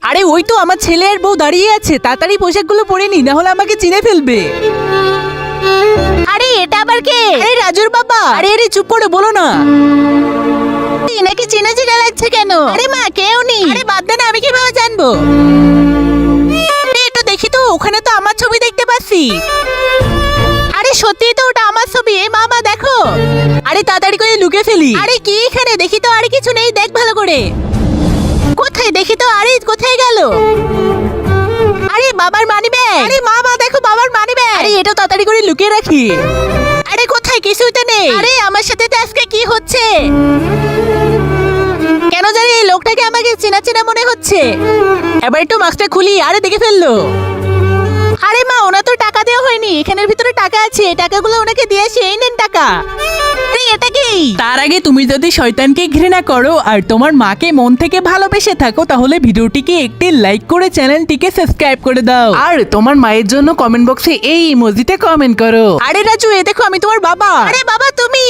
আরে ওই তো আমার ছেলে আর বউ দাঁড়িয়ে আছে, তাড়াতাড়ি পোশাকগুলো পরে নি, না হলে আমাকে চিনে ফেলবে। আরে এটা আবার কে? আরে রাজুর বাবা। আরে আরে চুপ করে বলো না। নাকি চিনা চিনা লাগছে কেন? আরে মা কেউ নেই। আরে বাদ দে না, আমি কিভাবে জানবো? একটু দেখি তো, ওখানে তো আমার ছবি দেখতে পাচ্ছি। আরে সত্যি তো ওটা আমার ছবি। এ মামা দেখো। আরে তাড়াতাড়ি করে লুকে ফেলি। আরে কি এখানে? দেখি তো, আরে কিছু নেই, দেখ ভালো করে। কোথায় দেখি তো? আরে কোথায় গেল? আরে বাবার মানি ব্যাগ। আরে মামা দেখো বাবার মানি ব্যাগ। আরে এটা তাড়াতাড়ি করে লুকিয়ে রাখি। আরে কোথায়? কিছুই তো নেই। আরে আমার সাথে তো আজকে কি হচ্ছে? কেন জানি এই লোকটাকে আমাকে চেনা চেনা মনে হচ্ছে। এবার একটু মাস্কটা খুলি। আরে দেখে ফেললো। আরে মা, ওনা তো টাকা দেওয়া হয়নি। এখানের ভিতরে টাকা আছে, টাকাগুলো ওনাকে দিয়ে আসি। এই নেন টাকা। আরে এটা কি? তার আগে তুমি যদি শয়তানকে ঘৃণা করো আর তোমার মাকে মন থেকে ভালোবেসে থাকো, তাহলে ভিডিওটিকে একটি লাইক করে চ্যানেলটিকে সাবস্ক্রাইব করে দাও। আর তোমার মায়ের জন্য কমেন্ট বক্সে এই ইমোজিতে কমেন্ট করো। আরে রাজু, এ দেখো আমি তোমার বাবা। আরে বাবা তুমি।